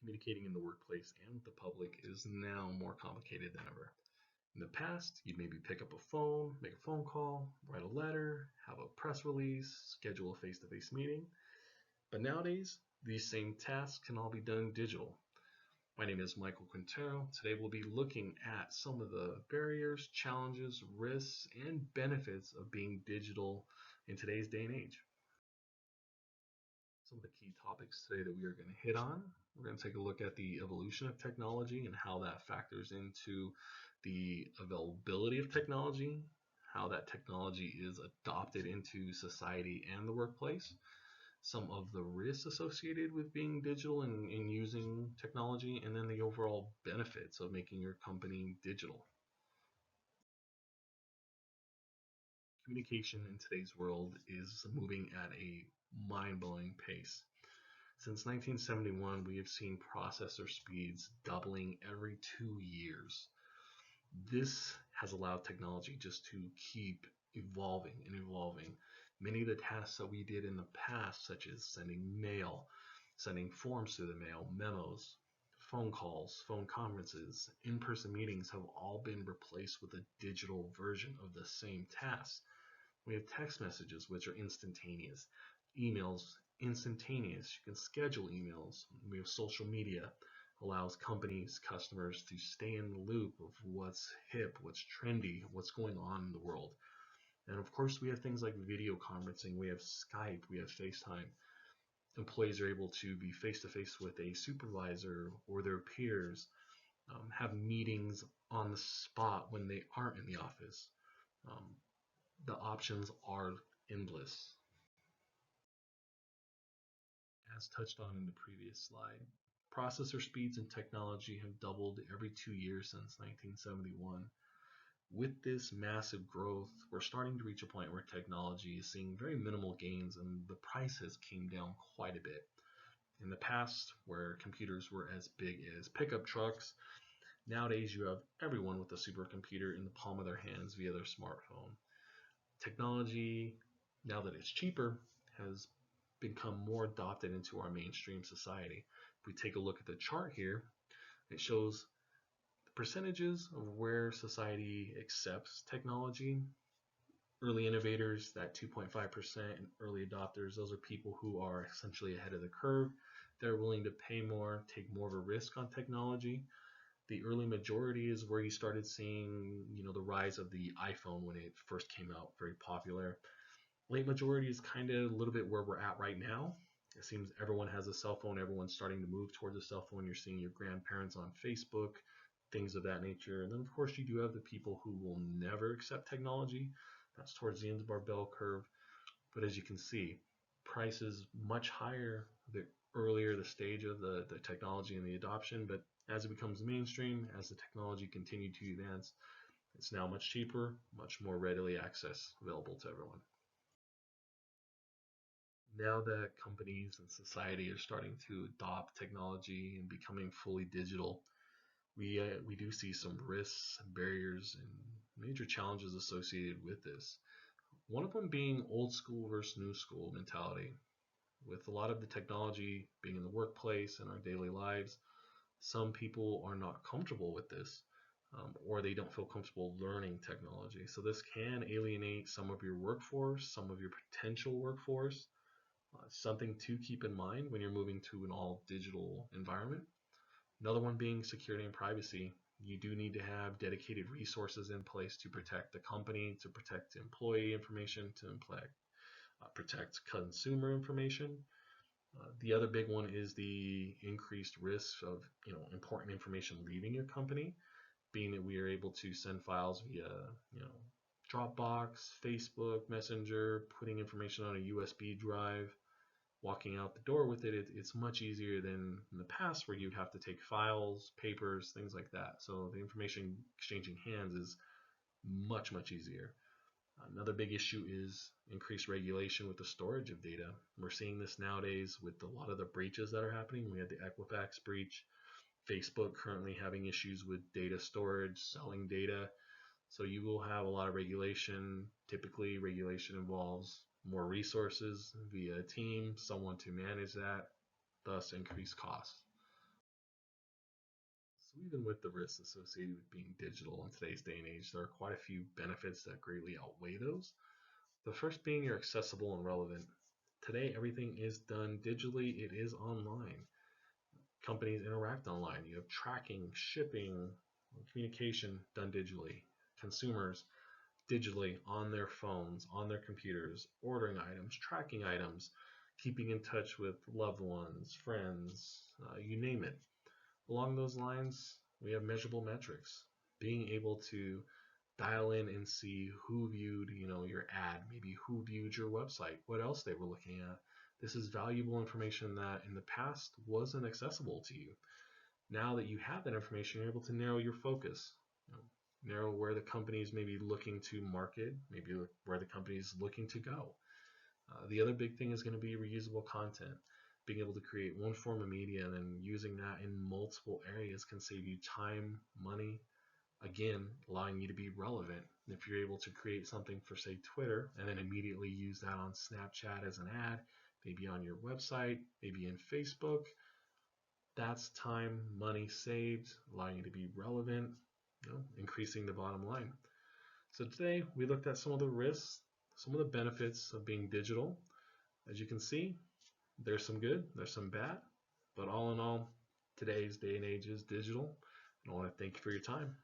Communicating in the workplace and with the public is now more complicated than ever. In the past, you'd maybe pick up a phone, make a phone call, write a letter, have a press release, schedule a face to face meeting. But nowadays, these same tasks can all be done digital. My name is Michael Quintero. Today we'll be looking at some of the barriers, challenges, risks, and benefits of being digital in today's day and age. Some of the key topics today that we are going to hit on. We're going to take a look at the evolution of technology and how that factors into the availability of technology, how that technology is adopted into society and the workplace, some of the risks associated with being digital and using technology, and then the overall benefits of making your company digital. Communication in today's world is moving at a mind-blowing pace. Since 1971, we have seen processor speeds doubling every 2 years. This has allowed technology just to keep evolving and evolving. Many of the tasks that we did in the past, such as sending mail, sending forms to the mail, memos, phone calls, phone conferences, in-person meetings, have all been replaced with a digital version of the same task. We have text messages, which are instantaneous, emails, instantaneous. You can schedule emails. We have social media, allows companies, customers to stay in the loop of what's hip, what's trendy, what's going on in the world. And of course, we have things like video conferencing, we have Skype, we have FaceTime. Employees are able to be face to face with a supervisor or their peers, have meetings on the spot when they aren't in the office. Um, the options are endless. As touched on in the previous slide, processor speeds and technology have doubled every 2 years since 1971. With this massive growth, we're starting to reach a point where technology is seeing very minimal gains and the prices came down quite a bit. In the past, where computers were as big as pickup trucks, nowadays you have everyone with a supercomputer in the palm of their hands via their smartphone. Technology, now that it's cheaper, has become more adopted into our mainstream society. If we take a look at the chart here, it shows the percentages of where society accepts technology. Early innovators, that 2.5%, and early adopters, those are people who are essentially ahead of the curve. They're willing to pay more, take more of a risk on technology. The early majority is where you started seeing, the rise of the iPhone when it first came out, very popular. Late majority is kind of a little bit where we're at right now. It seems everyone has a cell phone. Everyone's starting to move towards a cell phone. You're seeing your grandparents on Facebook, things of that nature. And then, of course, you do have the people who will never accept technology. That's towards the end of our bell curve. But as you can see, price is much higher the earlier the stage of the technology and the adoption. But as it becomes mainstream, as the technology continues to advance, it's now much cheaper, much more readily available to everyone. Now that companies and society are starting to adopt technology and becoming fully digital, we do see some risks, barriers, and major challenges associated with this. One of them being old school versus new school mentality. With a lot of the technology being in the workplace and our daily lives, some people are not comfortable with this, or they don't feel comfortable learning technology. So this can alienate some of your workforce, some of your potential workforce. Something to keep in mind when you're moving to an all digital environment. Another one being security and privacy. You do need to have dedicated resources in place to protect the company, to protect employee information, to protect consumer information. The other big one is the increased risk of important information leaving your company, being that we are able to send files via Dropbox, Facebook, Messenger, putting information on a USB drive, walking out the door with it. It's much easier than in the past where you'd have to take files, papers, things like that. So the information exchanging hands is much, much easier. Another big issue is increased regulation with the storage of data. We're seeing this nowadays with a lot of the breaches that are happening. We had the Equifax breach, Facebook currently having issues with data storage, selling data. So you will have a lot of regulation. Typically, regulation involves more resources via a team, someone to manage that, thus increased costs. So even with the risks associated with being digital in today's day and age, there are quite a few benefits that greatly outweigh those. The first being you're accessible and relevant. Today, everything is done digitally, it is online. Companies interact online. You have tracking, shipping, communication done digitally. Consumers digitally on their phones, on their computers, ordering items, tracking items, keeping in touch with loved ones, friends, you name it. Along those lines, we have measurable metrics. Being able to dial in and see who viewed, your ad, maybe who viewed your website, what else they were looking at. This is valuable information that in the past wasn't accessible to you. Now that you have that information, you're able to narrow your focus, narrow where the company is maybe looking to market, maybe where the company is looking to go. The other big thing is going to be reusable content. Being able to create one form of media and then using that in multiple areas can save you time, money, again, allowing you to be relevant. If you're able to create something for, say, Twitter, and then immediately use that on Snapchat as an ad, maybe on your website, maybe in Facebook, that's time, money saved, allowing you to be relevant, increasing the bottom line. So today we looked at some of the risks, some of the benefits of being digital. As you can see, there's some good, there's some bad, but all in all, today's day and age is digital. And I want to thank you for your time.